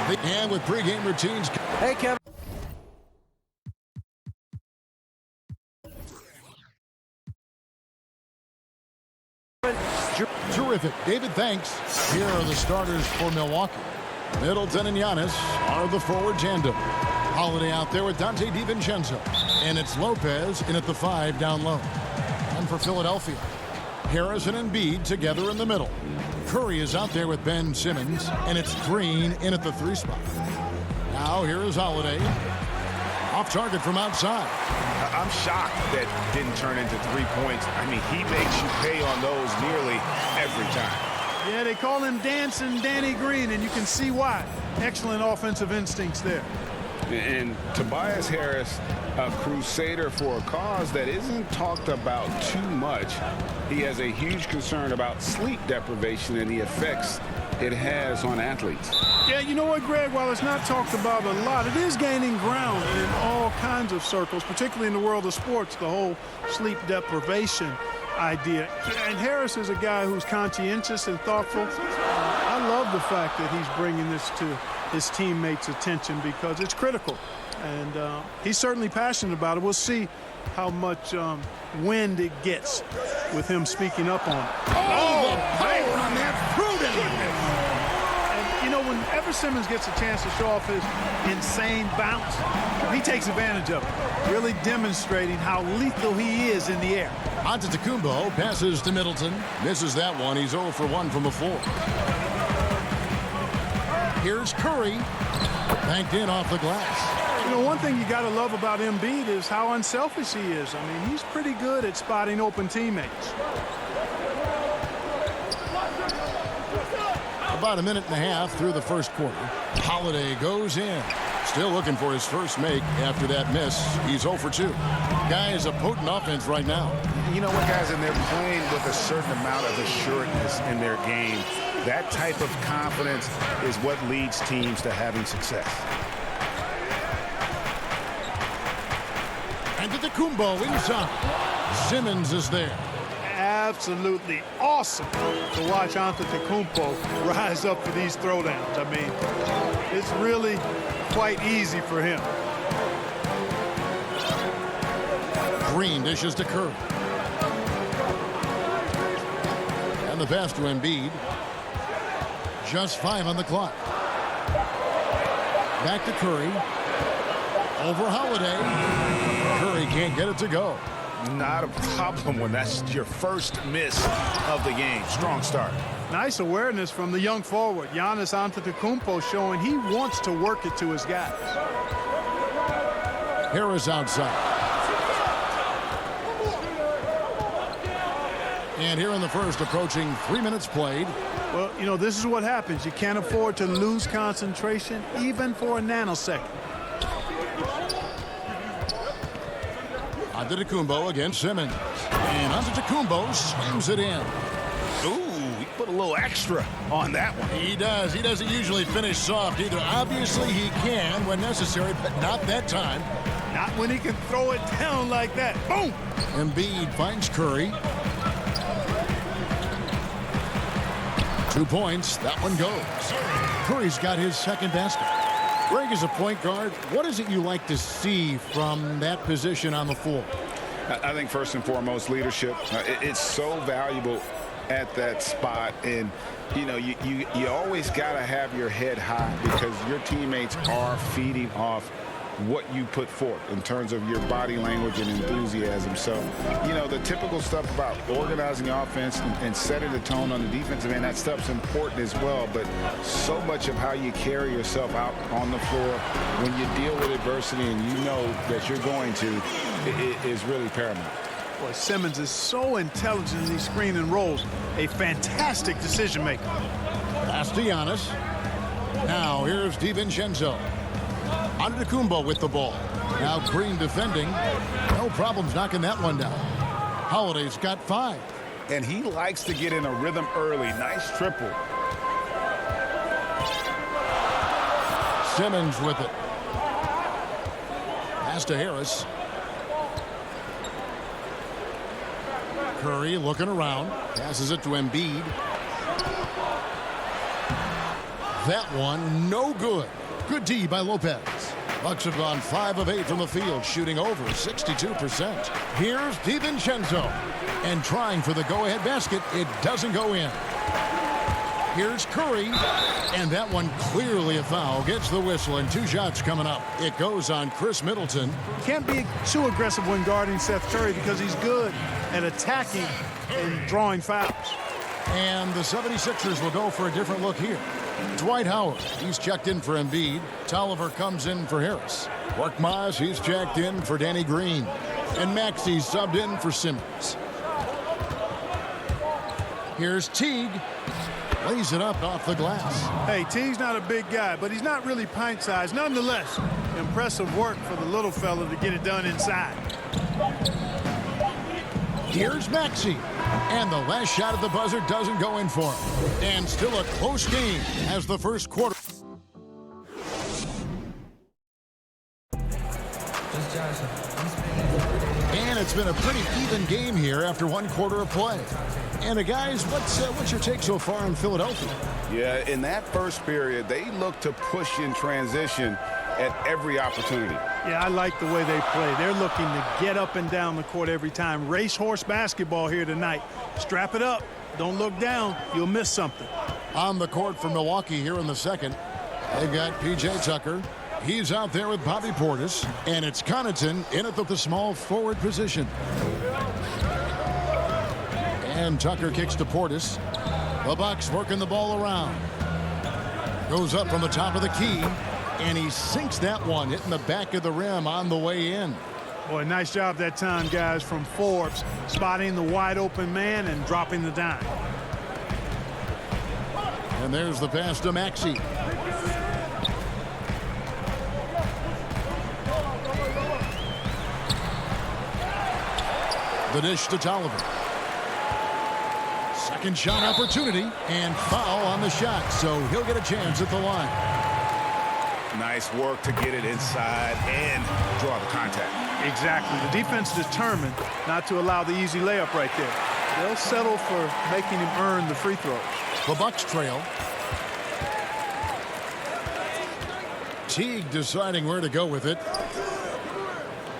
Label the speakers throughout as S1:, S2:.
S1: And with pregame routines.
S2: Hey, Kevin.
S1: Terrific. David, thanks. Here are the starters for Milwaukee. Middleton and Giannis are the forward tandem. Holiday out there with Dante DiVincenzo. And it's Lopez in at the 5 down low. And for Philadelphia, Harrison and Embiid together in the middle. Curry is out there with Ben Simmons. And it's Green in at the 3 spot. Now here is Holiday. Off target from outside.
S3: I'm shocked that didn't turn into 3 points. I mean, he makes you pay on those nearly every time.
S4: Yeah, they call him Dancing Danny Green, and you can see why. Excellent offensive instincts there.
S3: And Tobias Harris, a crusader for a cause that isn't talked about too much. He has a huge concern about sleep deprivation and the effects it has on athletes.
S4: Yeah, you know what, Greg? While it's not talked about a lot, it is gaining ground in all kinds of circles, particularly in the world of sports, the whole sleep deprivation idea. And Harris is a guy who's conscientious and thoughtful. I love the fact that he's bringing this to his teammates' attention because it's critical. And he's certainly passionate about it. We'll see how much wind it gets with him speaking up on it.
S1: Oh, the power on that prudent.
S4: And, you know, whenever Simmons gets a chance to show off his insane bounce, he takes advantage of it, really demonstrating how lethal he is in the air.
S1: Antetokounmpo passes to Middleton. Misses that one. He's 0 for 1 from the floor. Here's Curry. Banked in off the glass.
S4: You know, one thing you got to love about Embiid is how unselfish he is. I mean, he's pretty good at spotting open teammates.
S1: About a minute and a half through the first quarter. Holiday goes in. Still looking for his first make after that miss. He's 0 for 2. Guy is a potent offense right now.
S3: You know what, guys, and they're playing with a certain amount of assuredness in their game. That type of confidence is what leads teams to having success.
S1: Antetokounmpo inside. Simmons is there.
S4: Absolutely awesome to watch Antetokounmpo rise up for these throwdowns. I mean, it's really quite easy for him.
S1: Green dishes to Curry. And the pass to Embiid. Just 5 on the clock. Back to Curry. Over Holiday. Curry can't get it to go.
S3: Not a problem when that's your first miss of the game. Strong start.
S4: Nice awareness from the young forward. Giannis Antetokounmpo showing he wants to work it to his guys.
S1: Harris outside. And here in the first, approaching 3 minutes played.
S4: Well, you know, this is what happens. You can't afford to lose concentration even for a nanosecond.
S1: Antetokounmpo against Simmons. And Antetokounmpo slams it in.
S3: Ooh, he put a little extra on that one.
S1: He does. He doesn't usually finish soft either. Obviously, he can when necessary, but not that time.
S4: Not when he can throw it down like that. Boom!
S1: Embiid finds Curry. 2 points. That one goes. Curry's got his second basket. Greg, as a point guard, what is it you like to see from that position on the floor?
S3: I think first and foremost, leadership. It's so valuable at that spot. And, you know, you always got to have your head high because your teammates are feeding off what you put forth in terms of your body language and enthusiasm. So, you know, the typical stuff about organizing the offense and setting the tone on the defensive end, that stuff's important as well. But so much of how you carry yourself out on the floor when you deal with adversity and you know that you're going to, it is really paramount.
S4: Boy, Simmons is so intelligent in these screen and rolls. A fantastic decision maker.
S1: Pass to Giannis. Now here's DiVincenzo. Antetokounmpo with the ball. Now Green defending. No problems knocking that one down. Holiday's got 5.
S3: And he likes to get in a rhythm early. Nice triple.
S1: Simmons with it. Pass to Harris. Curry looking around. Passes it to Embiid. That one, no good. Good D by Lopez. Bucks have gone 5 of 8 from the field, shooting over 62%. Here's DiVincenzo. And trying for the go-ahead basket. It doesn't go in. Here's Curry. And that one clearly a foul. Gets the whistle, and 2 shots coming up. It goes on Chris Middleton.
S4: Can't be too aggressive when guarding Seth Curry because he's good at attacking and drawing fouls.
S1: And the 76ers will go for a different look here. Dwight Howard, he's checked in for Embiid. Tolliver comes in for Harris. Korkmaz, he's checked in for Danny Green. And Maxey's subbed in for Simmons. Here's Teague. Lays it up off the glass.
S4: Hey, Teague's not a big guy, but he's not really pint-sized. Nonetheless, impressive work for the little fella to get it done inside.
S1: Here's Maxey. And the last shot at the buzzer doesn't go in for him. And still a close game as the first quarter. And it's been a pretty even game here after 1 quarter of play. And guys, what's your take so far on Philadelphia?
S3: Yeah, in that first period, they look to push in transition at every opportunity.
S4: Yeah, I like the way they play. They're looking to get up and down the court every time. Racehorse basketball here tonight. Strap it up. Don't look down. You'll miss something.
S1: On the court for Milwaukee here in the second, they've got P.J. Tucker. He's out there with Bobby Portis. And it's Connaughton in at the small forward position. And Tucker kicks to Portis. The Bucks working the ball around. Goes up from the top of the key. And he sinks that one, hitting the back of the rim on the way in.
S4: Boy, nice job that time, guys, from Forbes. Spotting the wide open man and dropping the dime.
S1: And there's the pass to Maxey. The dish to Tolliver. Second shot opportunity and foul on the shot, so he'll get a chance at the line.
S3: Nice work to get it inside and draw the contact.
S4: Exactly. The defense determined not to allow the easy layup right there. They'll settle for making him earn the free throws.
S1: The Bucks trail. Teague deciding where to go with it.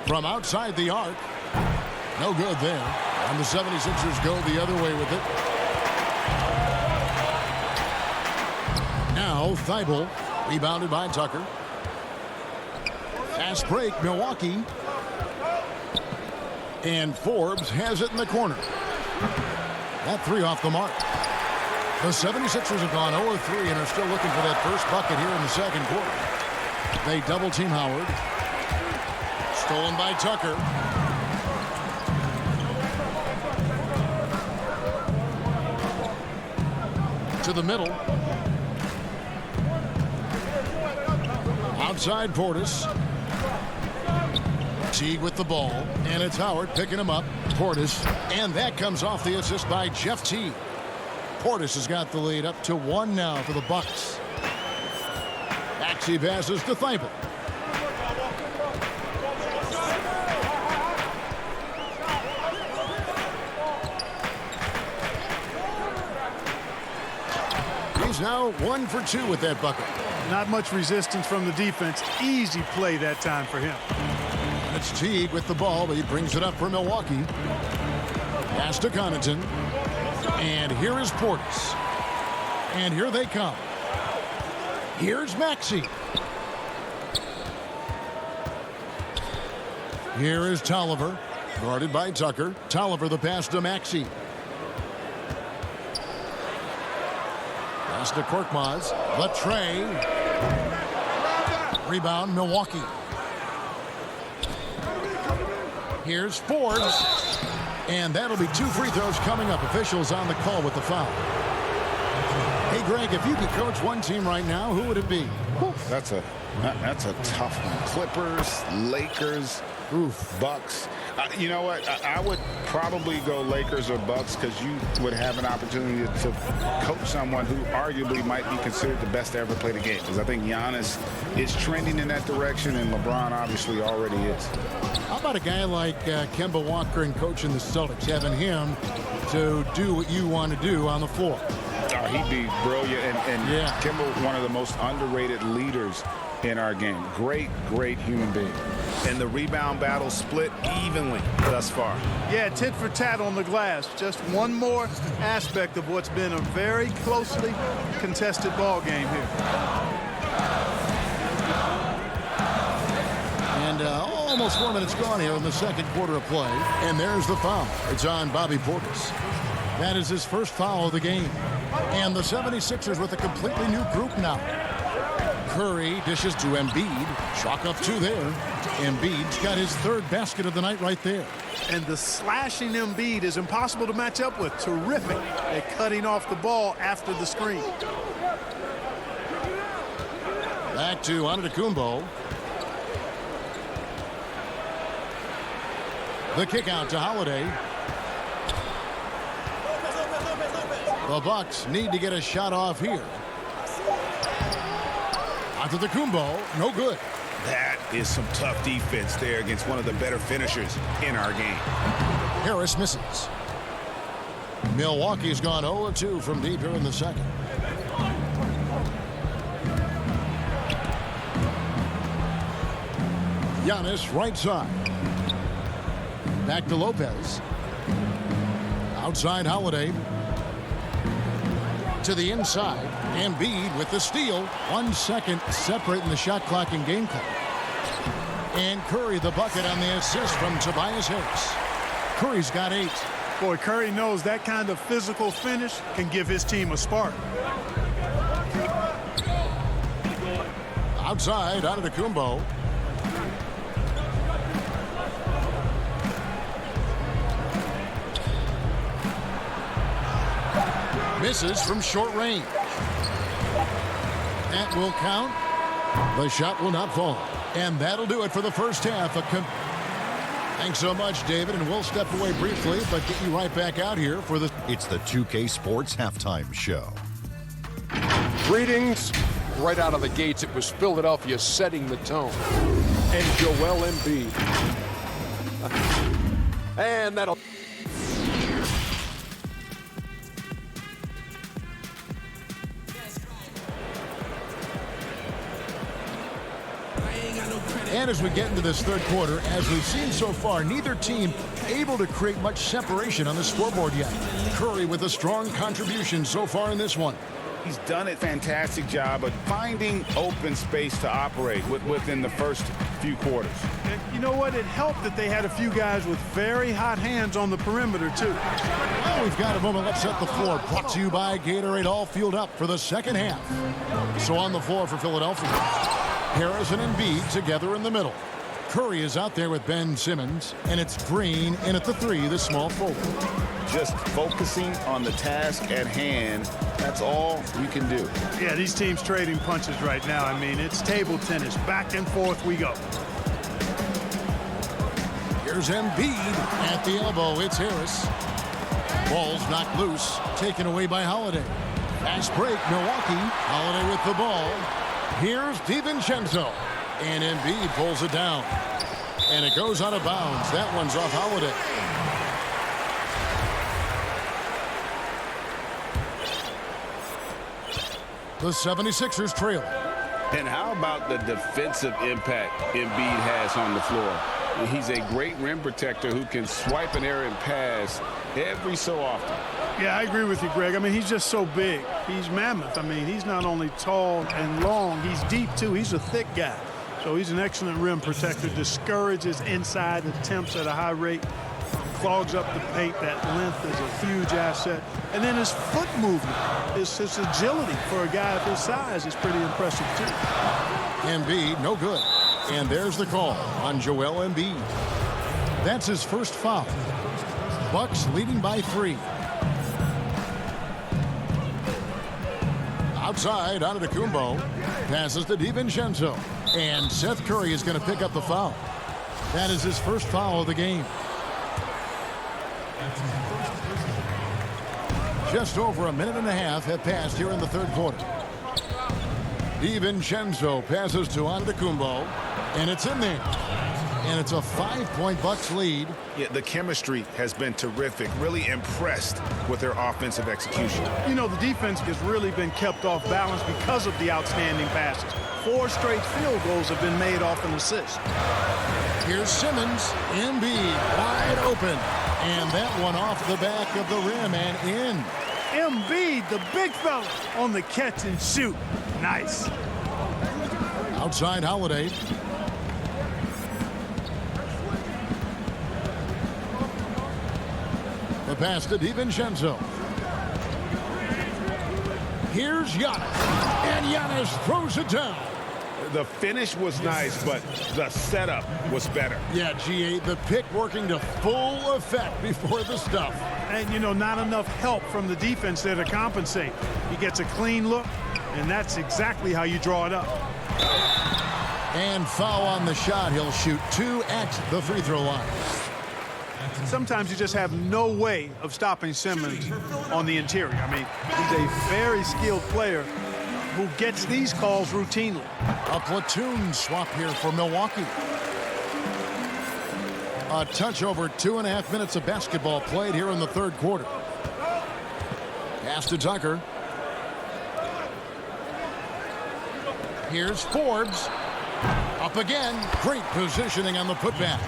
S1: From outside the arc. No good there. And the 76ers go the other way with it. Now Thibault, rebounded by Tucker. Fast break, Milwaukee. And Forbes has it in the corner. That 3 off the mark. The 76ers have gone 0-3 and are still looking for that first bucket here in the second quarter. They double team Howard. Stolen by Tucker. To the middle. Outside Portis. Teague with the ball. And it's Howard picking him up. Portis. And that comes off the assist by Jeff Teague. Portis has got the lead up to 1 now for the Bucks. Maxey passes to Thibault. He's now 1 for 2 with that bucket.
S4: Not much resistance from the defense. Easy play that time for him.
S1: It's Teague with the ball, but he brings it up for Milwaukee. Pass to Connaughton. And here is Portis. And here they come. Here's Maxey. Here is Tolliver. Guarded by Tucker. Tolliver the pass to Maxey. Pass to Korkmaz. The tray. Rebound Milwaukee. Here's Forbes. And that'll be 2 free throws coming up. Officials on the call with the foul. Hey, Greg, if you could coach one team right now, who would it be?
S3: That's a tough one. Clippers, Lakers, Bucks. You know what? I would probably go Lakers or Bucks because you would have an opportunity to coach someone who arguably might be considered the best to ever play the game. Because I think Giannis is trending in that direction, and LeBron obviously already is.
S1: How about a guy like Kemba Walker and coaching the Celtics, having him to do what you want to do on the floor?
S3: he'd be brilliant. And
S1: yeah.
S3: Kimball, one of the most underrated leaders in our game. Great human being.
S2: And the rebound battle split evenly thus far.
S4: Yeah, tit for tat on the glass. Just one more aspect of what's been a very closely contested ball game here.
S1: And almost 4 minutes gone here in the second quarter of play. And there's the foul. It's on Bobby Portis. That is his first foul of the game. And the 76ers with a completely new group now. Curry dishes to Embiid. Chalk up 2 there. Embiid's got his third basket of the night right there.
S4: And the slashing Embiid is impossible to match up with. Terrific at cutting off the ball after the screen.
S1: Back to Antetokounmpo. The kick out to Holiday. The Bucks need to get a shot off here. Antetokounmpo, no good.
S2: That is some tough defense there against one of the better finishers in our game.
S1: Harris misses. Milwaukee's gone 0-2 from deep here in the second. Giannis right side. Back to Lopez. Outside Holiday. To the inside. Embiid with the steal. 1 second separating the shot clock and game clock. And Curry the bucket on the assist from Tobias Harris. Curry's got 8.
S4: Boy, Curry knows that kind of physical finish can give his team a spark.
S1: Outside Antetokounmpo. Misses from short range. That will count. The shot will not fall. And that'll do it for the first half. Thanks so much, David, and we'll step away briefly, but get you right back out here for the...
S5: It's the 2K Sports Halftime Show.
S6: Greetings. Right out of the gates, it was Philadelphia setting the tone. And Joel Embiid. And that'll...
S1: And as we get into this third quarter, as we've seen so far, neither team able to create much separation on the scoreboard yet. Curry with a strong contribution so far in this one.
S3: He's done a fantastic job of finding open space to operate within the first few quarters.
S4: And you know what? It helped that they had a few guys with very hot hands on the perimeter, too.
S1: Well, we've got a moment. Let's set the floor. Brought to you by Gatorade, all fueled up for the second half. So on the floor for Philadelphia, Harris and Embiid together in the middle. Curry is out there with Ben Simmons, and it's Green in at the 3, the small forward.
S3: Just focusing on the task at hand, that's all you can do.
S4: Yeah, these teams trading punches right now. I mean, it's table tennis. Back and forth we go.
S1: Here's Embiid at the elbow. It's Harris. Ball's knocked loose, taken away by Holiday. Fast break, Milwaukee. Holiday with the ball. Here's DiVincenzo. And Embiid pulls it down. And it goes out of bounds. That one's off Holiday. The 76ers trail.
S3: And how about the defensive impact Embiid has on the floor? He's a great rim protector who can swipe an errant pass every so often.
S4: Yeah, I agree with you, Greg. I mean, he's just so big. He's mammoth. I mean, he's not only tall and long, he's deep, too. He's a thick guy. So he's an excellent rim protector, discourages inside attempts at a high rate, clogs up the paint. That length is a huge asset. And then his foot movement, his agility for a guy of his size is pretty impressive, too.
S1: Embiid, no good. And there's the call on Joel Embiid. That's his first foul. Bucks leading by 3. Outside, Antetokounmpo passes to DiVincenzo. And Seth Curry is going to pick up the foul. That is his first foul of the game. Just over a minute and a half have passed here in the third quarter. DiVincenzo passes to Antetokounmpo, and it's in there. And it's a 5-point Bucks lead.
S2: Yeah, the chemistry has been terrific. Really impressed with their offensive execution.
S4: You know, the defense has really been kept off balance because of the outstanding passes. 4 straight field goals have been made off an assist.
S1: Here's Simmons. Embiid wide open. And that one off the back of the rim and in.
S4: Embiid, the big fella, on the catch and shoot. Nice.
S1: Outside Holiday. The pass to DiVincenzo. Here's Giannis. And Giannis throws it down.
S2: The finish was nice, but the setup was better.
S1: Yeah, GA, the pick working to full effect before the stuff.
S4: And, you know, not enough help from the defense there to compensate. He gets a clean look, and that's exactly how you draw it up.
S1: And foul on the shot. He'll shoot 2 at the free throw line.
S4: Sometimes you just have no way of stopping Simmons on the interior. I mean, he's a very skilled player who gets these calls routinely.
S1: A platoon swap here for Milwaukee. A touch over 2.5 minutes of basketball played here in the third quarter. Pass to Tucker. Here's Forbes. Up again. Great positioning on the putback.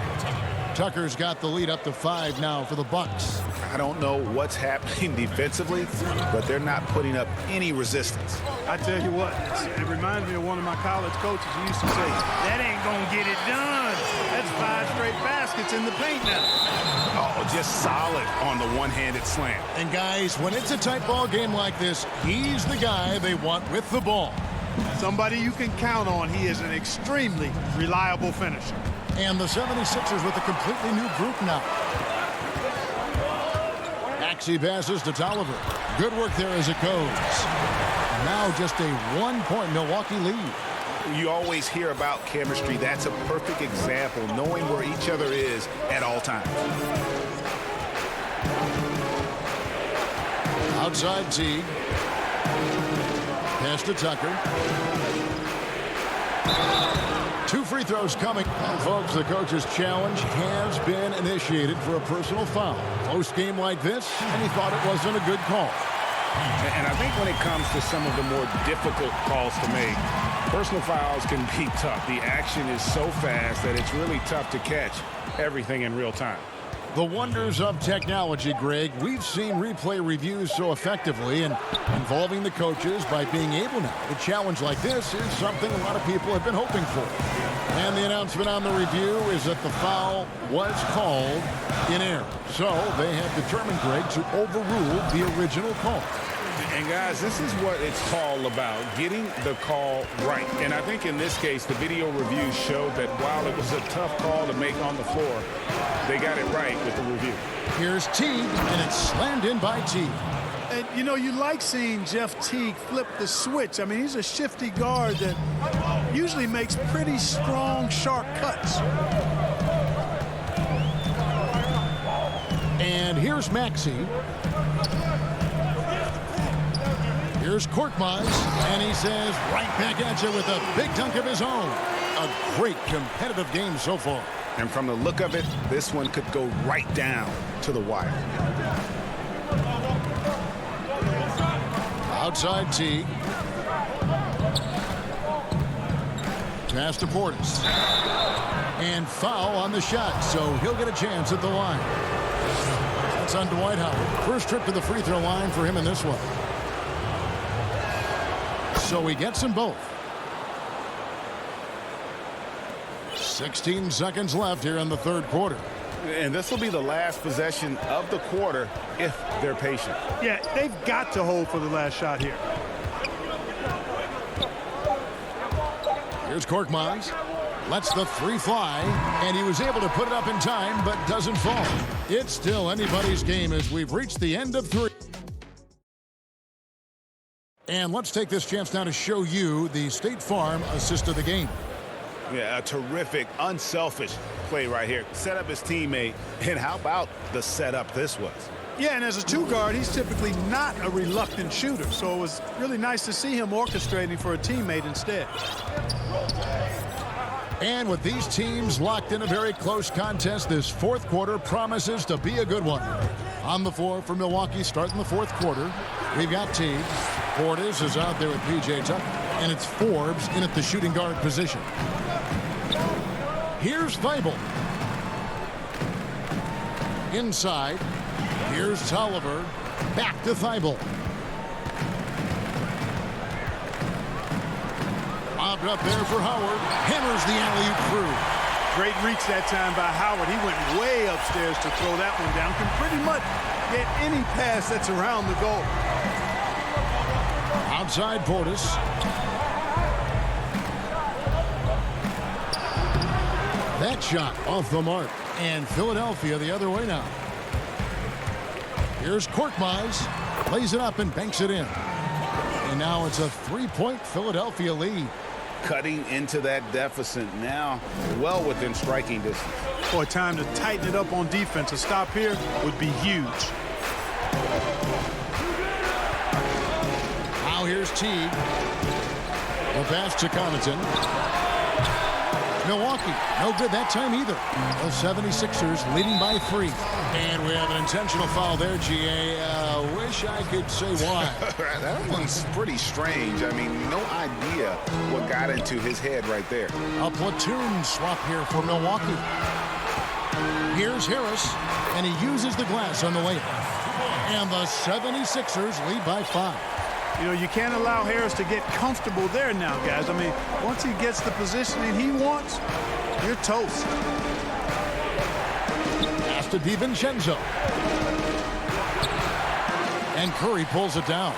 S1: Tucker's got the lead up to 5 now for the Bucks.
S2: I don't know what's happening defensively, but they're not putting up any resistance.
S4: I tell you what, it reminds me of one of my college coaches who used to say, that ain't gonna get it done. That's 5 straight baskets in the paint now.
S2: Oh, just solid on the one-handed slam.
S1: And guys, when it's a tight ball game like this, he's the guy they want with the ball.
S4: Somebody you can count on. He is an extremely reliable finisher.
S1: And the 76ers with a completely new group now. Maxey passes to Tolliver. Good work there as it goes. Now just a 1-point Milwaukee lead.
S2: You always hear about chemistry. That's a perfect example, knowing where each other is at all times.
S1: Outside Teague. Pass to Tucker. 2 free throws coming. And folks, the coach's challenge has been initiated for a personal foul. Close game like this, and he thought it wasn't a good call.
S2: And I think when it comes to some of the more difficult calls to make, personal fouls can be tough. The action is so fast that it's really tough to catch everything in real time.
S1: The wonders of technology, Greg. We've seen replay reviews so effectively and involving the coaches by being able now. A challenge like this is something a lot of people have been hoping for. And the announcement on the review is that the foul was called in error. So they have determined, Greg, to overrule the original call.
S2: And guys, this is what it's all about, getting the call right. And I think in this case, the video review showed that while it was a tough call to make on the floor, they got it right with the review.
S1: Here's Teague, and it's slammed in by Teague.
S4: And, you know, you like seeing Jeff Teague flip the switch. I mean, he's a shifty guard that usually makes pretty strong, sharp cuts.
S1: And here's Maxey. Here's Korkmaz, and he says right back at you with a big dunk of his own. A great competitive game so far.
S2: And from the look of it, this one could go right down to the wire.
S1: Outside Teague. Pass to Portis. And foul on the shot, so he'll get a chance at the line. That's on Dwight Howard. First trip to the free throw line for him in this one. So he gets them both. 16 seconds left here in the third quarter.
S2: And this will be the last possession of the quarter if they're patient.
S4: Yeah, they've got to hold for the last shot here.
S1: Here's Korkmaz. Lets the 3 fly, and he was able to put it up in time, but doesn't fall. It's still anybody's game as we've reached the end of 3. And let's take this chance now to show you the State Farm assist of the game.
S2: Yeah, a terrific, unselfish play right here. Set up his teammate, and how about the setup this was?
S4: Yeah, and as a 2-guard, he's typically not a reluctant shooter, so it was really nice to see him orchestrating for a teammate instead.
S1: And with these teams locked in a very close contest, this fourth quarter promises to be a good one. On the floor for Milwaukee starting the fourth quarter, we've got Teague. Portis is out there with P.J. Tucker. And it's Forbes in at the shooting guard position. Here's Weibel. Inside. Here's Tolliver. Back to Weibel. Lobbed up there for Howard. Hammers the alley-oop through.
S4: Great reach that time by Howard. He went way upstairs to throw that one down. Can pretty much get any pass that's around the goal.
S1: Outside Portis. That shot off the mark. And Philadelphia the other way now. Here's Korkmaz. Lays it up and banks it in. And now it's a three-point Philadelphia lead.
S3: Cutting into that deficit now, well within striking distance.
S4: For a time to tighten it up on defense. A stop here would be huge.
S1: Now here's Teague. The pass to Connaughton. Milwaukee, no good that time either. The 76ers leading by 3. And we have an intentional foul there, G.A. Wish I could say why.
S3: That one's pretty strange. I mean, no idea what got into his head right there.
S1: A platoon swap here for Milwaukee. Here's Harris, and he uses the glass on the layup. And the 76ers lead by 5.
S4: You know, you can't allow Harris to get comfortable there now, guys. I mean, once he gets the positioning he wants, you're toast.
S1: Pass to DiVincenzo. And Curry pulls it down.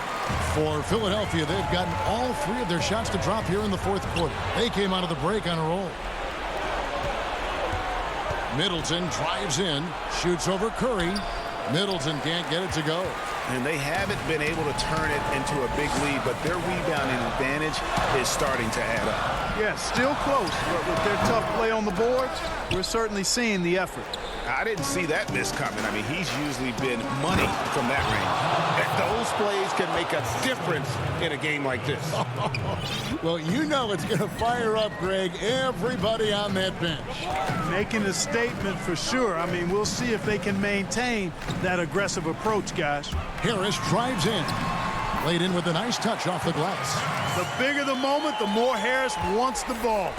S1: For Philadelphia, they've gotten all 3 of their shots to drop here in the fourth quarter. They came out of the break on a roll. Middleton drives in, shoots over Curry. Middleton can't get it to go.
S3: And they haven't been able to turn it into a big lead, but their rebounding advantage is starting to add up.
S4: Yeah, still close, but with their tough play on the boards, we're certainly seeing the effort.
S3: I didn't see that miss coming. I mean, he's usually been money from that range. Those plays can make a difference in a game like this.
S1: Well, you know it's going to fire up, Greg, everybody on that bench.
S4: Making a statement for sure. I mean, we'll see if they can maintain that aggressive approach, guys.
S1: Harris drives in. Laid in with a nice touch off the glass.
S4: The bigger the moment, the more Harris wants the ball.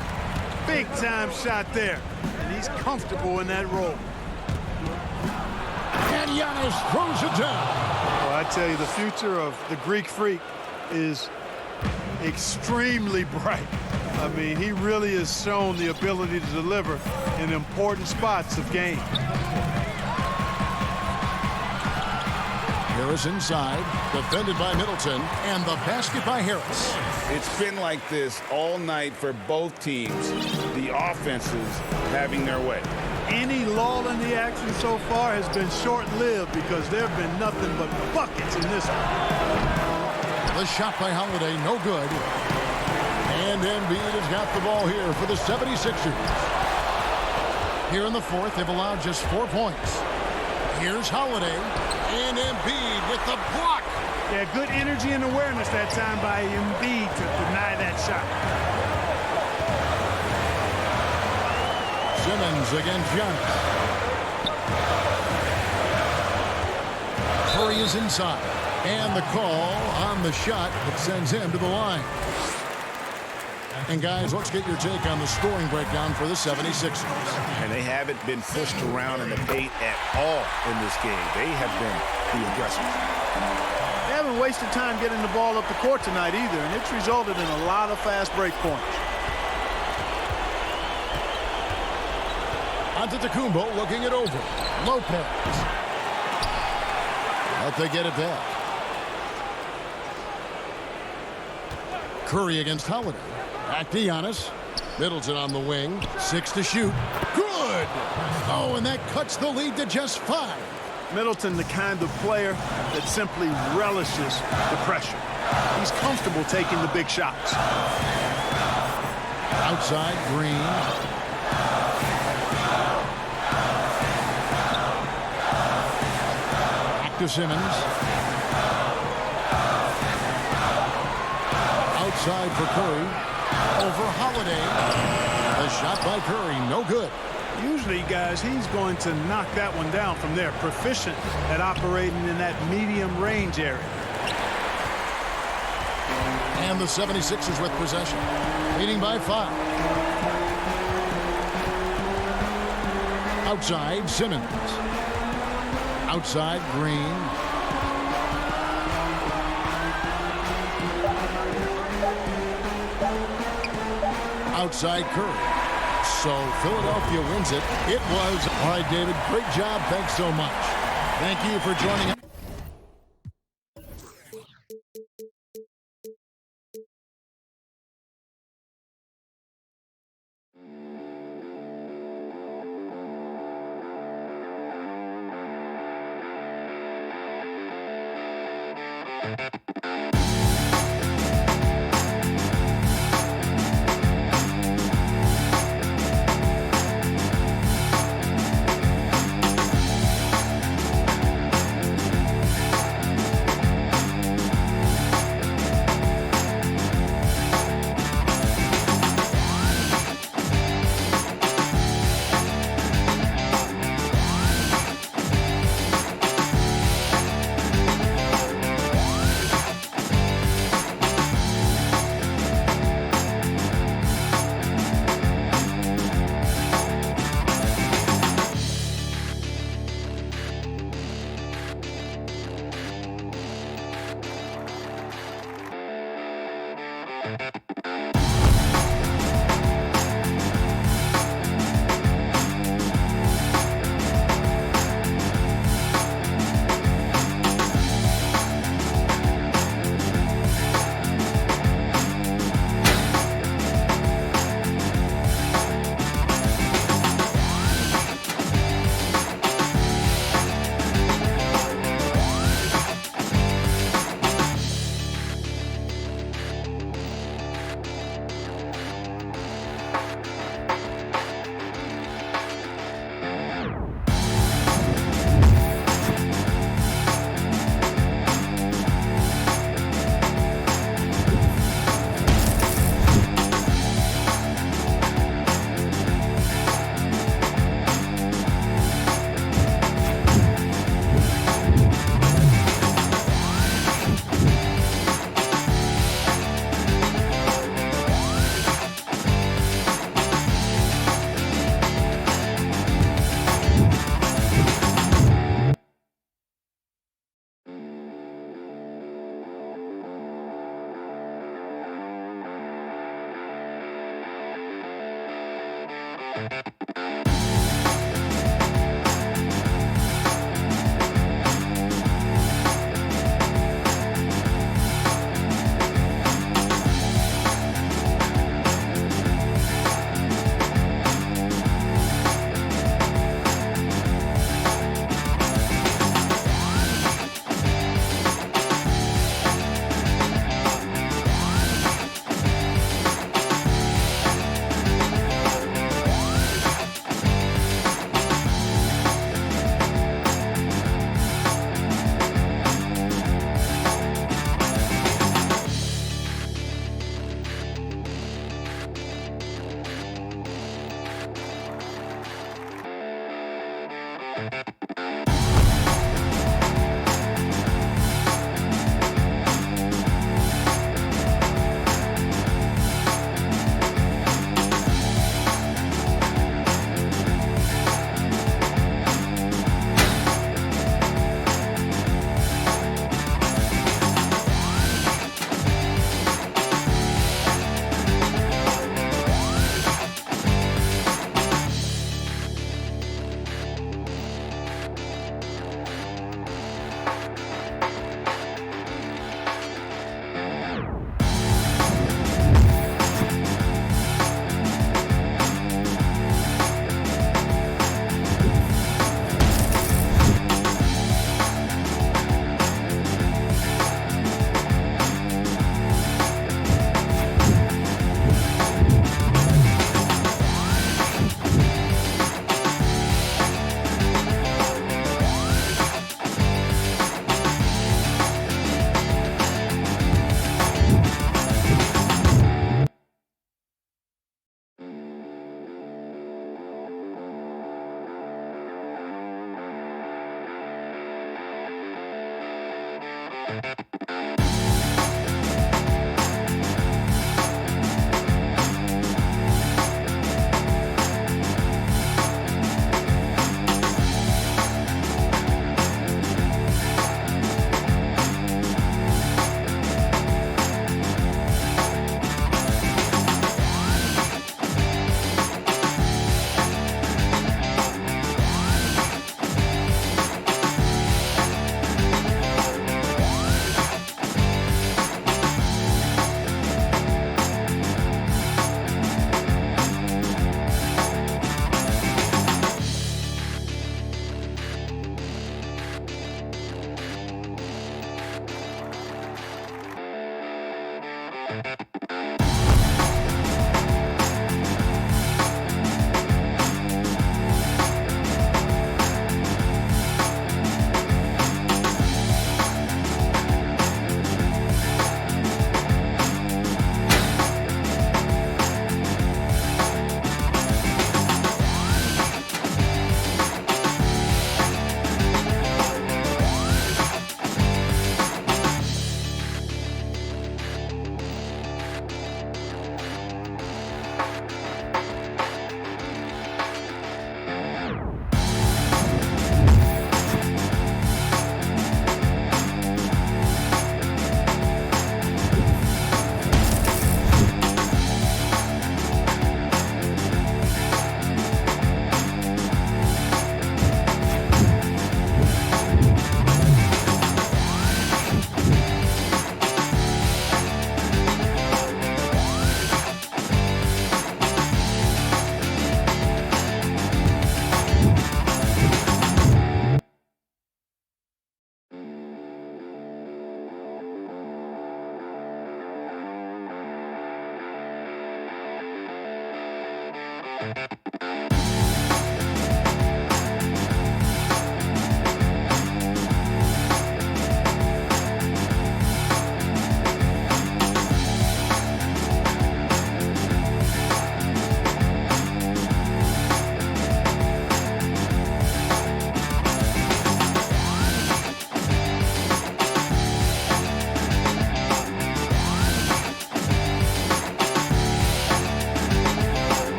S4: Big time shot there. And he's comfortable in that role.
S1: And Giannis throws it down.
S4: Well, I tell you, the future of the Greek Freak is extremely bright. I mean, he really has shown the ability to deliver in important spots of game.
S1: Harris inside, defended by Middleton, and the basket by Harris.
S3: It's been like this all night for both teams. The offenses having their way.
S4: Any lull in the action so far has been short-lived because there have been nothing but buckets in this one.
S1: The shot by Holiday, no good. And Embiid has got the ball here for the 76ers. Here in the fourth, they've allowed just 4 points. Here's Holiday, and Embiid with the block.
S4: Yeah, good energy and awareness that time by Embiid to deny that shot.
S1: Simmons against Giannis. Curry is inside. And the call on the shot that sends him to the line. And guys, let's get your take on the scoring breakdown for the 76ers.
S3: And they haven't been pushed around in the paint at all in this game. They have been the aggressors.
S4: They haven't wasted time getting the ball up the court tonight either, and it's resulted in a lot of fast break points.
S1: Antetokounmpo looking it over. Lopez. But they get it back. Curry against Holiday. Back to Giannis. Middleton on the wing. 6 to shoot. Good! Oh, and that cuts the lead to just 5.
S4: Middleton, the kind of player that simply relishes the pressure. He's comfortable taking the big shots.
S1: Outside, Green. Back to Simmons. Outside for Curry. Over Holiday. A shot by Curry, no good.
S4: Usually, guys, he's going to knock that one down from there. Proficient at operating in that medium range area.
S1: And the 76ers with possession, leading by 5. Outside, Simmons. Outside, Green. Outside, Curry. So Philadelphia wins it. It was. All right, David, great job. Thanks so much. Thank you for joining us.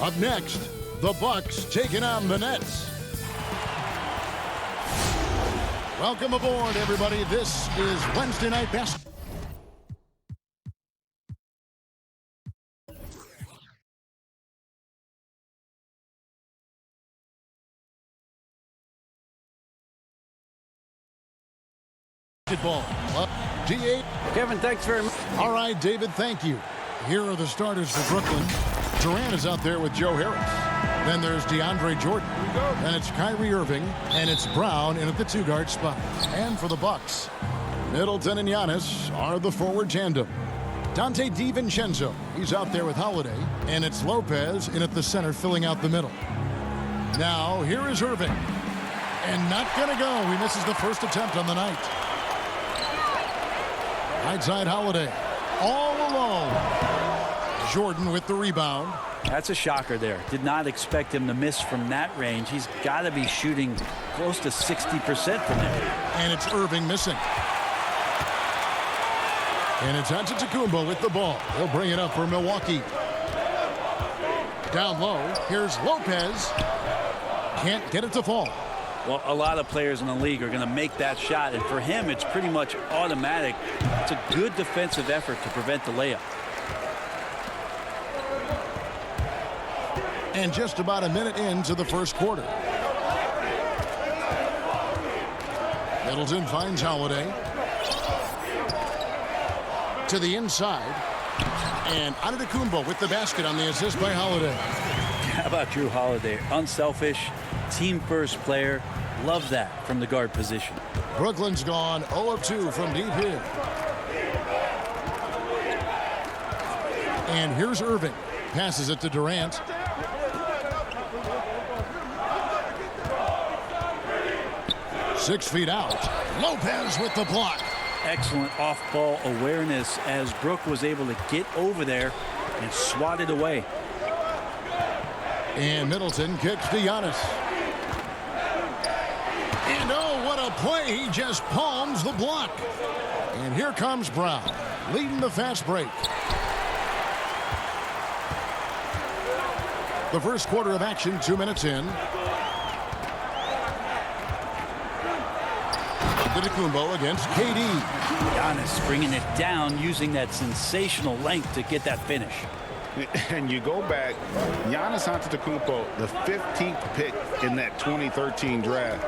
S1: Up next, the Bucks taking on the Nets. Welcome aboard, everybody. This is Wednesday Night Basketball. G8.
S7: Kevin, thanks very much.
S1: All right, David, thank you. Here are the starters for Brooklyn. Durant is out there with Joe Harris. Then there's DeAndre Jordan. Then it's Kyrie Irving. And it's Brown in at the two-guard spot. And for the Bucks, Middleton and Giannis are the forward tandem. Dante DiVincenzo, he's out there with Holiday. And it's Lopez in at the center filling out the middle. Now, here is Irving. And not going to go. He misses the first attempt on the night. Right side Holiday. All alone. Jordan with the rebound.
S7: That's a shocker there. Did not expect him to miss from that range. He's got to be shooting close to 60% from there.
S1: And it's Irving missing. And it's Antetokounmpo with the ball. He'll bring it up for Milwaukee. Down low. Here's Lopez. Can't get it to fall.
S7: Well, a lot of players in the league are going to make that shot, and for him, it's pretty much automatic. It's a good defensive effort to prevent the layup.
S1: And just about a minute into the first quarter. Middleton finds Holiday. To the inside. And Antetokounmpo with the basket on the assist by Holiday.
S7: How about Drew Holiday? Unselfish, team-first player. Love that from the guard position.
S1: Brooklyn's gone 0 of 2 from deep here. And here's Irving. Passes it to Durant. Six feet out. Lopez with the block.
S7: Excellent off-ball awareness as Brook was able to get over there and swat it away.
S1: And Middleton kicks to Giannis. And oh, what a play. He just palms the block. And here comes Brown, leading the fast break. The first quarter of action, 2 minutes in. Antetokounmpo against KD.
S7: Giannis bringing it down, using that sensational length to get that finish.
S3: And you go back, Giannis Antetokounmpo, the 15th pick in that 2013 draft.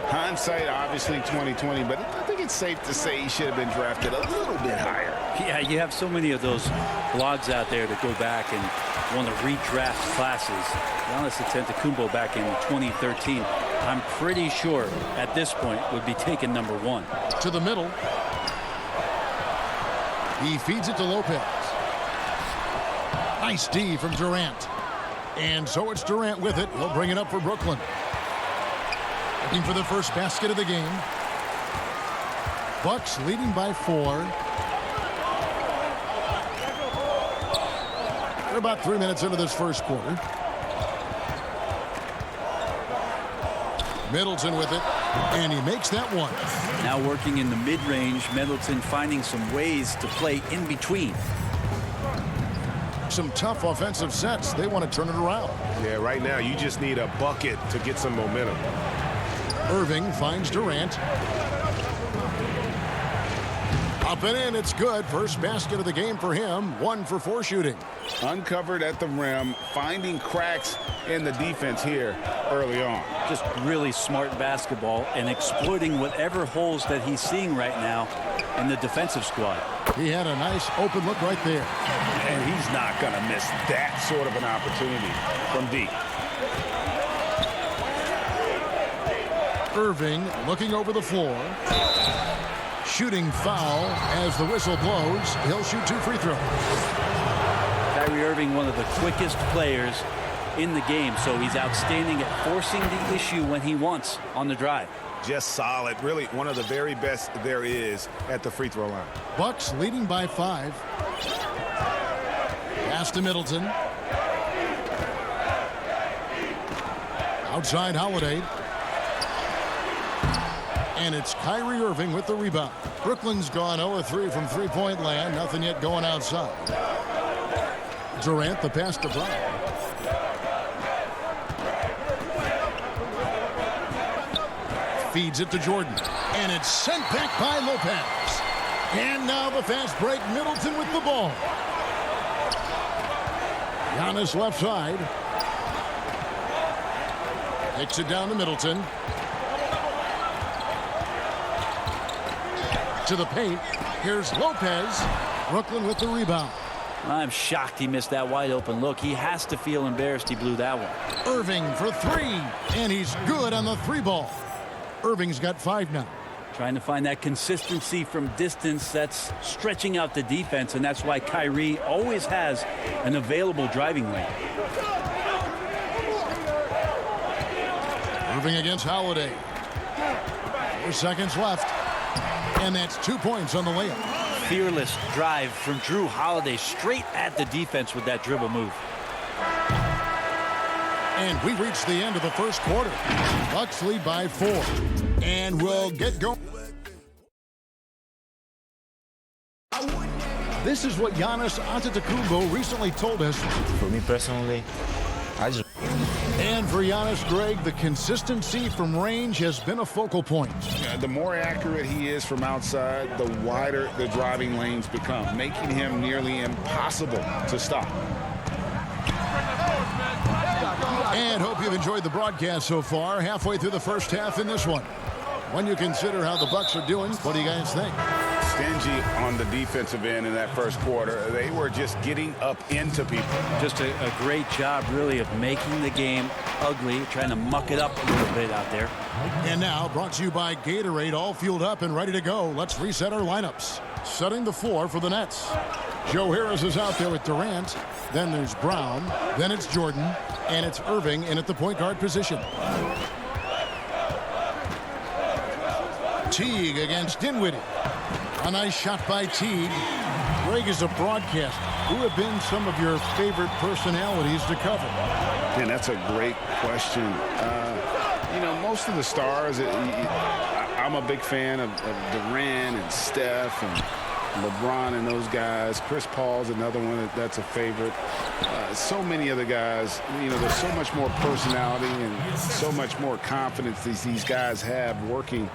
S3: Hindsight, obviously 2020, but I think it's safe to say he should have been drafted a little bit higher.
S7: Yeah, you have so many of those blogs out there that go back and want to redraft classes. Giannis Antetokounmpo back in 2013, I'm pretty sure at this point would be taken #1.
S1: To the middle. He feeds it to Lopez. Nice D from Durant. And so it's Durant with it. He'll bring it up for Brooklyn. Looking for the first basket of the game. Bucks leading by 4. We're about 3 minutes into this first quarter. Middleton with it, and he makes that one.
S7: Now working in the mid-range, Middleton finding some ways to play in between.
S1: Some tough offensive sets. They want to turn it around.
S8: Yeah, right now you just need a bucket to get some momentum.
S1: Irving finds Durant. Up and in, it's good. First basket of the game for him. 1 for 4 shooting.
S3: Uncovered at the rim, finding cracks in the defense here early on.
S7: Just really smart basketball and exploiting whatever holes that he's seeing right now in the defensive squad.
S1: He had a nice open look right there.
S2: And he's not going to miss that sort of an opportunity from deep.
S1: Irving looking over the floor. Shooting foul as the whistle blows. He'll shoot 2 free throws.
S7: Kyrie Irving, one of the quickest players in the game, so he's outstanding at forcing the issue when he wants on the drive.
S8: Just solid. Really one of the very best there is at the free throw line.
S1: Bucks leading by 5. Pass to Middleton. Outside Holiday. And it's Kyrie Irving with the rebound. Brooklyn's gone 0 of 3 from three-point land. Nothing yet going outside. Durant the pass to Brown. Feeds it to Jordan. And it's sent back by Lopez. And now the fast break. Middleton with the ball. Giannis left side. Takes it down to Middleton. To the paint. Here's Lopez. Brooklyn with the rebound.
S7: I'm shocked he missed that wide open look. He has to feel embarrassed he blew that one.
S1: Irving for three. And he's good on the three ball. Irving's got 5 now.
S7: Trying to find that consistency from distance that's stretching out the defense, and that's why Kyrie always has an available driving lane.
S1: Irving against Holiday. 4 seconds left. And that's 2 points on the layup.
S7: Fearless drive from Drew Holiday straight at the defense with that dribble move.
S1: And we reached the end of the first quarter. Bucks lead by 4. And we'll get going. This is what Giannis Antetokounmpo recently told us.
S9: For me personally,
S1: And for Giannis, Greg, the consistency from range has been a focal point.
S3: The more accurate he is from outside, the wider the driving lanes become, making him nearly impossible to stop.
S1: And hope you've enjoyed the broadcast so far. Halfway through the first half in this one. When you consider how the Bucks are doing, what do you guys think?
S3: Stingy on the defensive end in that first quarter. They were just getting up into people.
S7: Just a great job, really, of making the game ugly, trying to muck it up a little bit out there.
S1: And now, brought to you by Gatorade, all fueled up and ready to go. Let's reset our lineups. Setting the floor for the Nets. Joe Harris is out there with Durant. Then there's Brown. Then it's Jordan. And it's Irving in at the point guard position. Teague against Dinwiddie. A nice shot by Teague. Greg, is a broadcaster. Who have been some of your favorite personalities to cover?
S3: And that's a great question. You know, most of the stars, I'm a big fan of Durant and Steph and LeBron and those guys. Chris Paul's another one that's a favorite. So many other guys, you know, there's so much more personality and so much more confidence these guys have working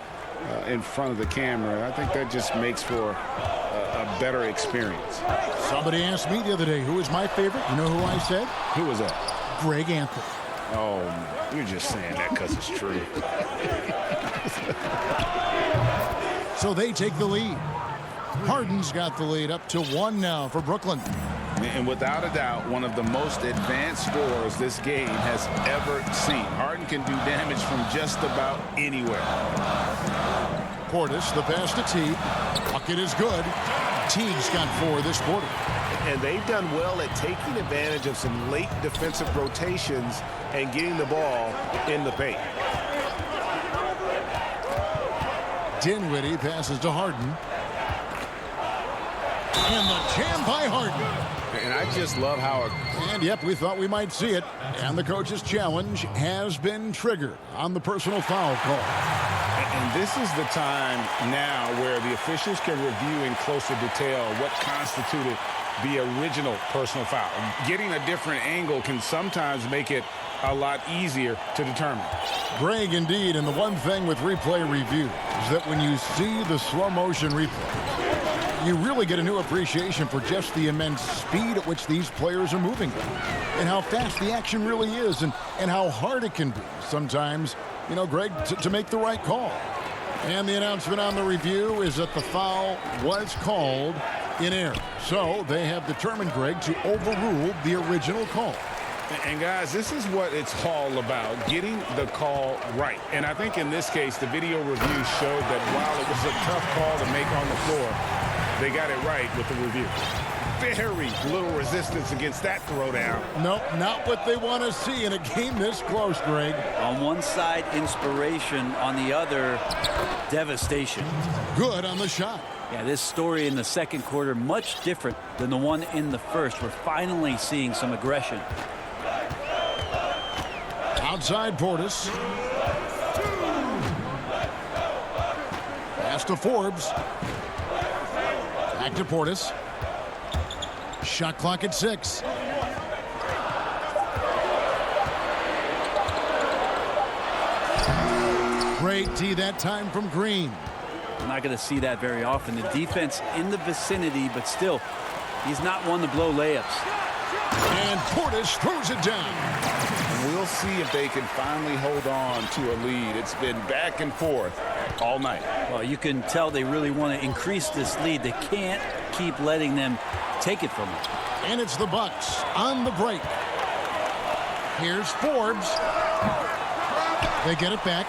S3: in front of the camera. I think that just makes for a better experience.
S1: Somebody asked me the other day, who is my favorite? You know who I said?
S3: Who was that?
S1: Greg Anthony.
S3: Oh, you're just saying that because it's true.
S1: So they take the lead. Harden's got the lead up to 1 now for Brooklyn.
S3: And without a doubt, one of the most advanced scorers this game has ever seen. Harden can do damage from just about anywhere.
S1: Portis, the pass to Teague. Bucket is good. Teague's got 4 this quarter.
S8: And they've done well at taking advantage of some late defensive rotations and getting the ball in the paint.
S1: Dinwiddie passes to Harden. And the jam by Harden.
S8: And I just love how
S1: And yep, we thought we might see it. And the coach's challenge has been triggered on the personal foul call.
S3: And this is the time now where the officials can review in closer detail what constituted the original personal foul. Getting a different angle can sometimes make it a lot easier to determine.
S1: Greg, indeed, and the one thing with replay review is that when you see the slow motion replay, you really get a new appreciation for just the immense speed at which these players are moving and how fast the action really is and how hard it can be sometimes, you know, Greg, to make the right call. And the announcement on the review is that the foul was called in error. So they have determined, Greg, to overrule the original call.
S2: And guys, this is what it's all about, getting the call right. And I think in this case, the video review showed that while it was a tough call to make on the floor, they got it right with the review. Very little resistance against that throwdown.
S1: Nope, not what they want to see in a game this close, Greg.
S7: On one side, inspiration. On the other, devastation.
S1: Good on the shot.
S7: Yeah, this story in the second quarter, much different than the one in the first. We're finally seeing some aggression.
S1: Outside Portis. Pass to Forbes. Back to Portis. Shot clock at 6. Great tee that time from Green.
S7: I'm not going to see that very often. The defense in the vicinity, but still, he's not one to blow layups.
S1: And Portis throws it down.
S3: And we'll see if they can finally hold on to a lead. It's been back and forth all night.
S7: Well, you can tell they really want to increase this lead. They can't keep letting them take it from them.
S1: And it's the Bucks on the break. Here's Forbes. They get it back.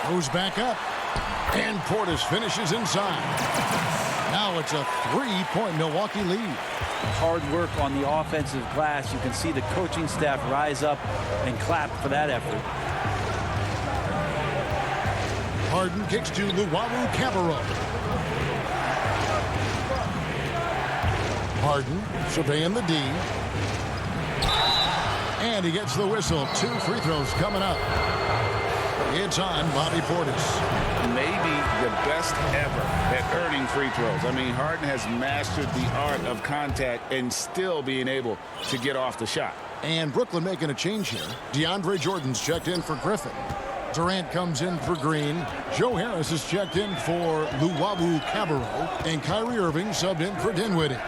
S1: Goes back up. And Portis finishes inside. Now it's a 3-point Milwaukee lead.
S7: Hard work on the offensive glass. You can see the coaching staff rise up and clap for that effort.
S1: Harden kicks to Luwawu-Cabarrot. Harden surveying the D. And he gets the whistle. 2 free throws coming up. It's on Bobby Portis.
S3: Maybe the best ever at earning free throws. I mean, Harden has mastered the art of contact and still being able to get off the shot.
S1: And Brooklyn making a change here. DeAndre Jordan's checked in for Griffin. Durant comes in for Green. Joe Harris is checked in for Luwawu-Cabarrot. And Kyrie Irving subbed in for Dinwiddie.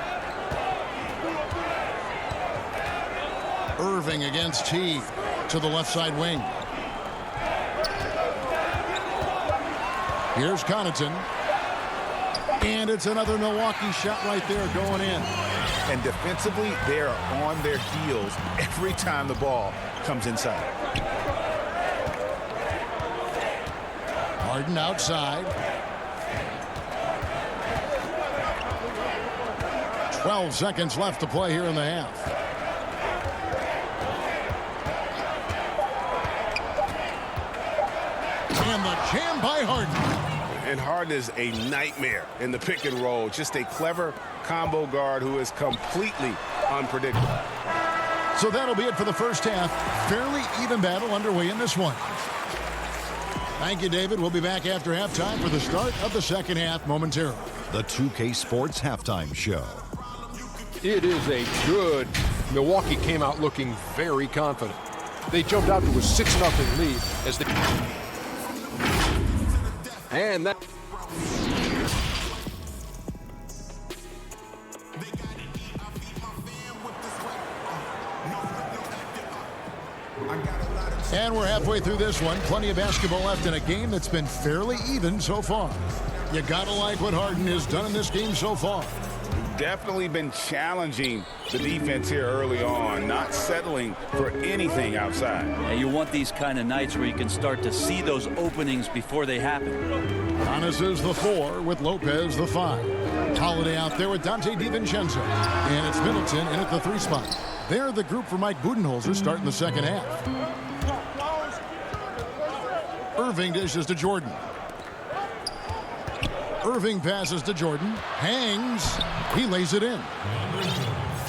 S1: Irving against T to the left side wing. Here's Connaughton. And it's another Milwaukee shot right there going in.
S8: And defensively, they are on their heels every time the ball comes inside.
S1: Harden outside. 12 seconds left to play here in the half. And the jam by Harden.
S8: And Harden is a nightmare in the pick and roll. Just a clever combo guard who is completely unpredictable.
S1: So that'll be it for the first half. Fairly even battle underway in this one. Thank you, David. We'll be back after halftime for the start of the second half momentarily.
S5: The 2K Sports Halftime Show.
S6: It is a good. Milwaukee came out looking very confident. They jumped out to a 6-0 lead as they... And that...
S1: And we're halfway through this one. Plenty of basketball left in a game that's been fairly even so far. You gotta like what Harden has done in this game so far.
S3: Definitely been challenging the defense here early on, not settling for anything outside.
S7: And you want these kind of nights where you can start to see those openings before they happen.
S1: Giannis is the 4 with Lopez the 5. Holiday out there with Dante DiVincenzo. And it's Middleton in at the 3 spot. They're the group for Mike Budenholzer starting the second half. Irving dishes to Jordan. Irving passes to Jordan. Hangs. He lays it in.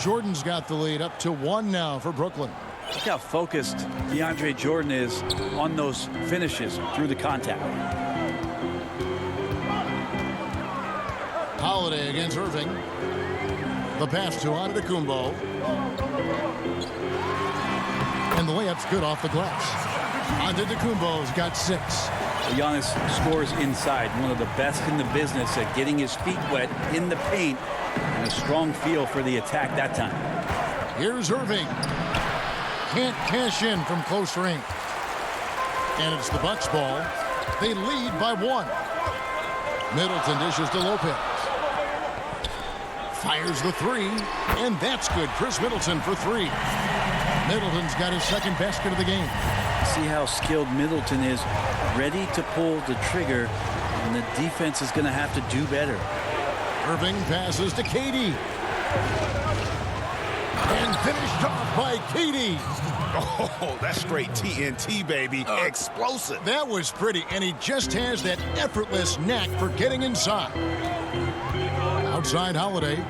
S1: Jordan's got the lead up to 1 now for Brooklyn.
S7: Look how focused DeAndre Jordan is on those finishes through the contact.
S1: Holiday against Irving. The pass to Antetokounmpo. And the layup's good off the glass. Antetokounmpo's got 6.
S7: Giannis scores inside, one of the best in the business at getting his feet wet in the paint, and a strong feel for the attack that time.
S1: Here's Irving. Can't cash in from close range. And it's the Bucks ball. They lead by 1. Middleton dishes to Lopez. Fires the 3, and that's good. Chris Middleton for 3. Middleton's got his second basket of the game.
S7: See how skilled Middleton is, ready to pull the trigger, and the defense is going to have to do better.
S1: Irving passes to KD. And finished off by KD.
S8: Oh, that's straight TNT, baby. Explosive.
S1: That was pretty, and he just has that effortless knack for getting inside. Outside Holiday.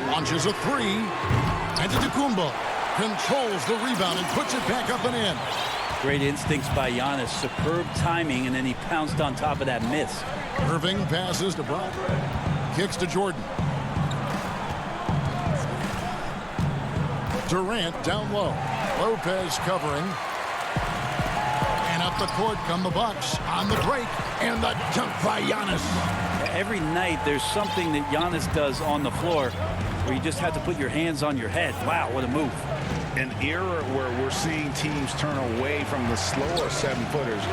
S1: Launches a 3. Antetokounmpo controls the rebound and puts it back up and in.
S7: Great instincts by Giannis. Superb timing, and then he pounced on top of that miss.
S1: Irving passes to Brown. Kicks to Jordan. Durant down low. Lopez covering. And up the court come the Bucks on the break. And the dunk by Giannis.
S7: Every night there's something that Giannis does on the floor where you just have to put your hands on your head. Wow, what a move.
S3: An era where we're seeing teams turn away from the slower 7-footers.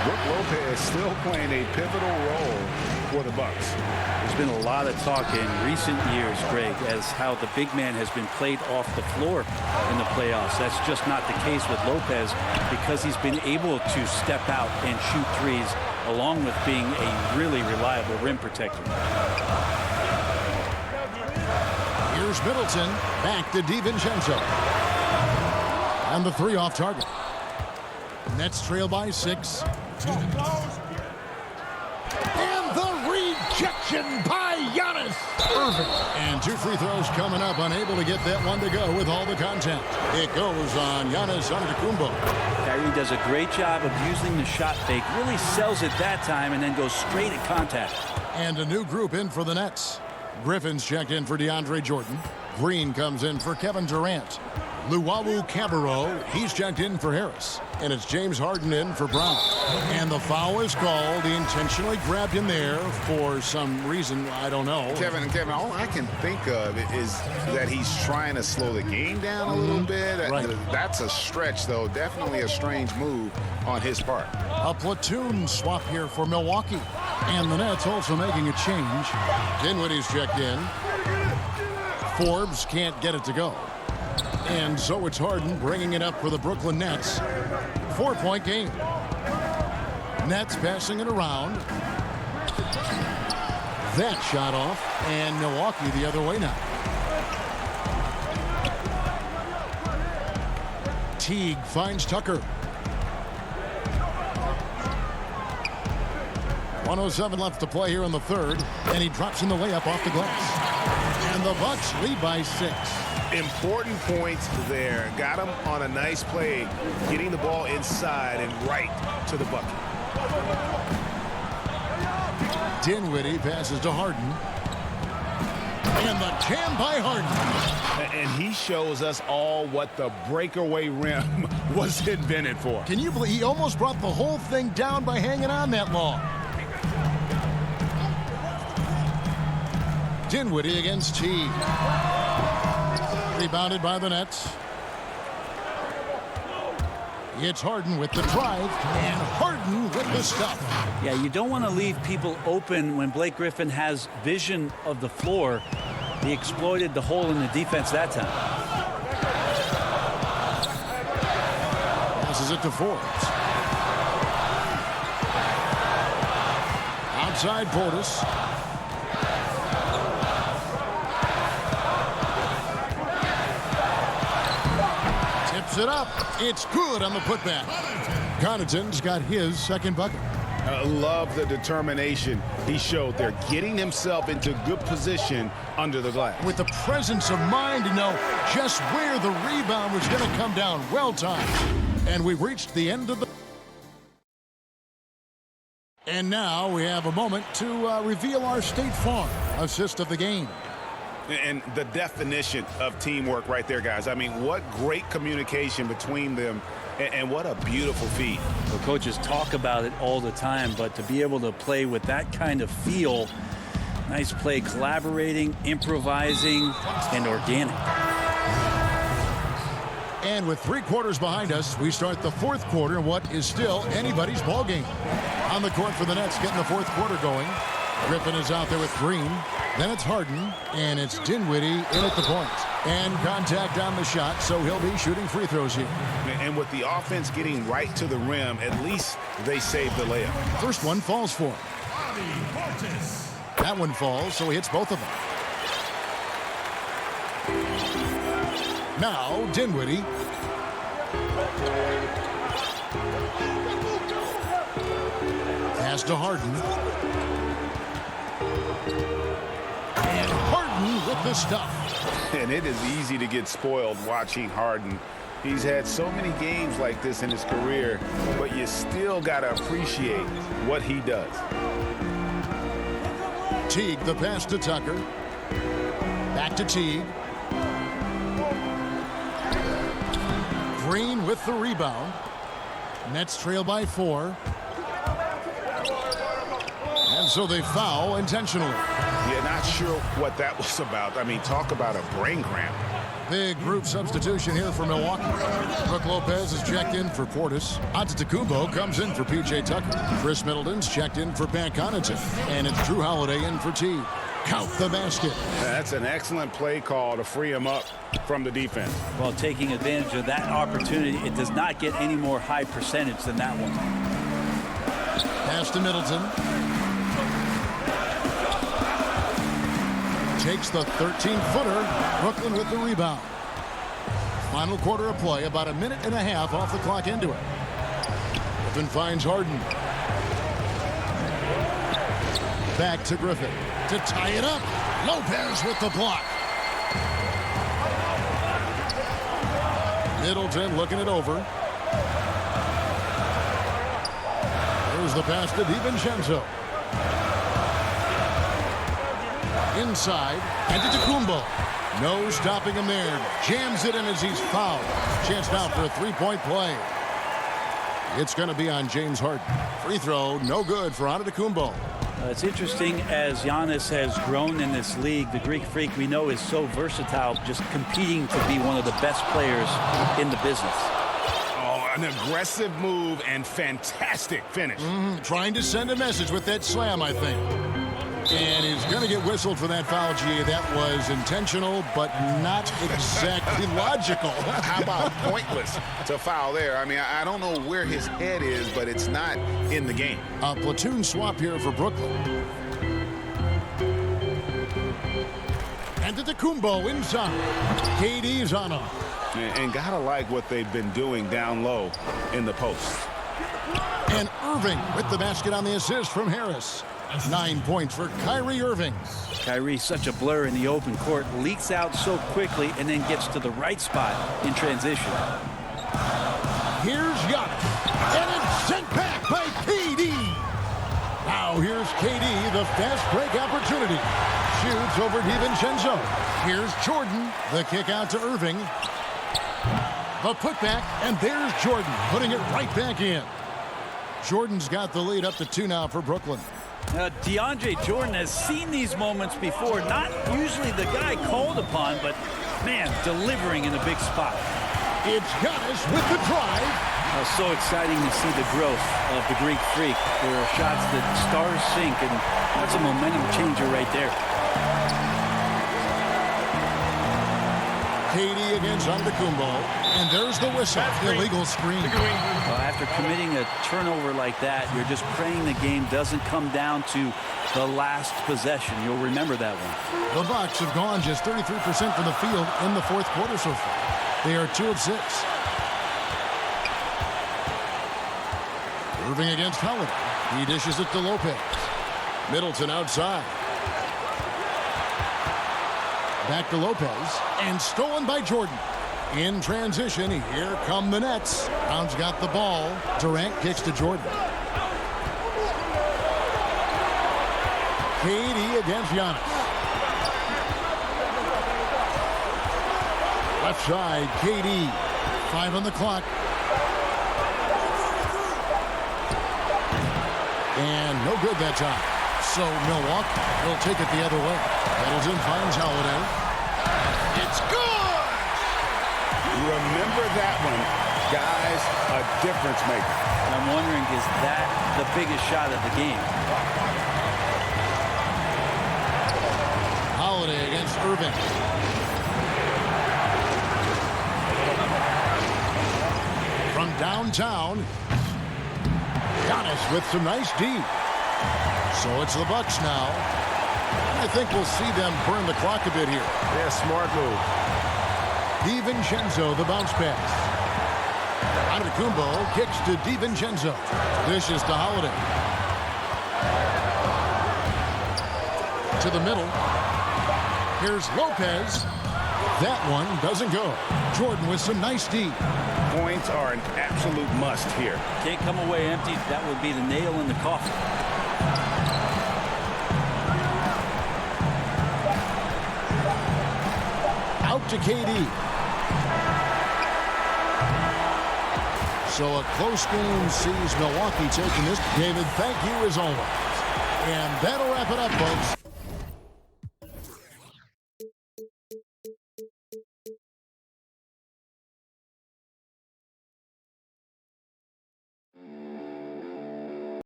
S3: Brook Lopez still playing a pivotal role for the Bucks.
S7: There's been a lot of talk in recent years, Greg, as how the big man has been played off the floor in the playoffs. That's just not the case with Lopez because he's been able to step out and shoot threes along with being a really reliable rim protector.
S1: Here's Middleton. Back to DiVincenzo. And the three off target. Nets trail by 6. And the rejection by Giannis. Perfect. And 2 free throws coming up. Unable to get that one to go with all the contact. It goes on Giannis Antetokounmpo.
S7: Kyrie does a great job of using the shot fake. Really sells it that time and then goes straight at contact.
S1: And a new group in for the Nets. Griffin's checked in for DeAndre Jordan. Green comes in for Kevin Durant. Luwawu Cabarro, he's checked in for Harris. And it's James Harden in for Brown. And the foul is called. He intentionally grabbed him there for some reason. I don't know.
S3: Kevin, all I can think of is that he's trying to slow the game down a little bit.
S1: Right.
S3: That's a stretch, though. Definitely a strange move on his part.
S1: A platoon swap here for Milwaukee. And the Nets also making a change. Dinwiddie's checked in. Forbes can't get it to go. And so it's Harden bringing it up for the Brooklyn Nets. 4-point game. Nets passing it around. That shot off. And Milwaukee the other way now. Teague finds Tucker. 1:07 left to play here in the third. And he drops in the layup off the glass. And the Bucks lead by 6.
S8: Important points there. Got him on a nice play, getting the ball inside and right to the bucket.
S1: Dinwiddie passes to Harden. And the jam by Harden.
S8: And he shows us all what the breakaway rim was invented for.
S1: Can you believe he almost brought the whole thing down by hanging on that long? Dinwiddie against Teague. Rebounded by the Nets. It's Harden with the drive, and Harden with the stuff.
S7: Yeah, you don't want to leave people open when Blake Griffin has vision of the floor. He exploited the hole in the defense that time.
S1: Passes it to Forbes. Outside Portis. It up. It's good on the putback. Connaughton's got his second bucket.
S3: I love the determination he showed there, getting himself into good position under the glass.
S1: With the presence of mind to know just where the rebound was going to come down. Well timed. And we've reached the end of the... And now we have a moment to reveal our State Farm assist of the game.
S3: And the definition of teamwork right there, guys. I mean, what great communication between them, and what a beautiful feat.
S7: The coaches talk about it all the time, but to be able to play with that kind of feel, nice play, collaborating, improvising, and organic.
S1: And with 3 quarters behind us, we start the 4th quarter in what is still anybody's ball game. On the court for the Nets, getting the 4th quarter going. Griffin is out there with Green. Then it's Harden, and it's Dinwiddie in at the point. And contact on the shot, so he'll be shooting free throws here.
S3: And with the offense getting right to the rim, at least they saved the layup.
S1: First one falls for him. That one falls, so he hits both of them. Now, Dinwiddie. Pass to Harden. And Harden with the stuff.
S3: And it is easy to get spoiled watching Harden. He's had so many games like this in his career, but you still got to appreciate what he does.
S1: Teague, the pass to Tucker. Back to Teague. Green with the rebound. Nets trail by 4. And so they foul intentionally.
S2: Yeah, not sure what that was about. I mean, talk about a brain cramp.
S1: Big group substitution here for Milwaukee. Brook Lopez is checked in for Portis. Antetokounmpo comes in for P.J. Tucker. Chris Middleton's checked in for Pat Connaughton. And it's Drew Holiday in for T. Count the basket.
S2: That's an excellent play call to free him up from the defense.
S7: Well, taking advantage of that opportunity, it does not get any more high percentage than that one.
S1: Pass to Middleton. Takes the 13-footer. Brooklyn with the rebound. Final quarter of play, about a minute and a half off the clock into it. Griffin finds Harden. Back to Griffin to tie it up. Lopez with the block. Middleton looking it over. There's the pass to DiVincenzo. Inside, and to Antetokounmpo. No stopping him there. Jams it in as he's fouled. Chance now for a three-point play. It's going to be on James Harden. Free throw, no good for Antetokounmpo.
S7: It's interesting as Giannis has grown in this league. The Greek Freak we know is so versatile, just competing to be one of the best players in the business.
S2: Oh, an aggressive move and fantastic finish.
S1: Trying to send a message with that slam, I think. And he's going to get whistled for that foul, G. That was intentional, but not exactly logical.
S3: How about pointless to foul there? I mean, I don't know where his head is, but it's not in the game.
S1: A platoon swap here for Brooklyn. And Antetokounmpo inside. KD's on him.
S2: And gotta like what they've been doing down low in the post.
S1: And Irving with the basket on the assist from Harris. 9 points for Kyrie Irving.
S7: Kyrie, such a blur in the open court, leaks out so quickly and then gets to the right spot in transition.
S1: Here's Giannis. And it's sent back by KD. Now here's KD, the fast break opportunity. Shoots over DiVincenzo. Here's Jordan. The kick out to Irving. The putback, and there's Jordan, putting it right back in. Jordan's got the lead up to 2 now for Brooklyn.
S7: DeAndre Jordan has seen these moments before. Not usually the guy called upon, but, man, delivering in a big spot.
S1: It's Giannis with the drive.
S7: So exciting to see the growth of the Greek Freak. There are shots that stars sink, and that's a momentum changer right there.
S1: KD against Antetokounmpo, and there's the whistle. Illegal screen.
S7: After committing a turnover like that, you're just praying the game doesn't come down to the last possession. You'll remember that one.
S1: The Bucks have gone just 33% from the field in the fourth quarter so far. They are 2 of 6. Irving against Holiday. He dishes it to Lopez. Middleton outside. Back to Lopez, and stolen by Jordan. In transition, here come the Nets. Brown's got the ball. Durant kicks to Jordan. KD against Giannis. Left side, KD. 5 on the clock. And no good that time. So Milwaukee will take it the other way. Middleton finds Holiday. It's good!
S2: Remember that one. Guys, a difference maker.
S7: I'm wondering, is that the biggest shot of the game?
S1: Holiday against Irving. From downtown, Giannis with some nice D. So it's the Bucks now. I think we'll see them burn the clock a bit here.
S8: Yeah, smart move.
S1: DiVincenzo, the bounce pass. Antetokounmpo kicks to DiVincenzo. Dishes to Holiday. To the middle. Here's Lopez. That one doesn't go. Jordan with some nice D.
S2: Points are an absolute must here.
S7: Can't come away empty. That would be the nail in the coffin.
S1: Out to KD. So a close game sees Milwaukee taking this. David, thank you as always. And that'll wrap it up, folks.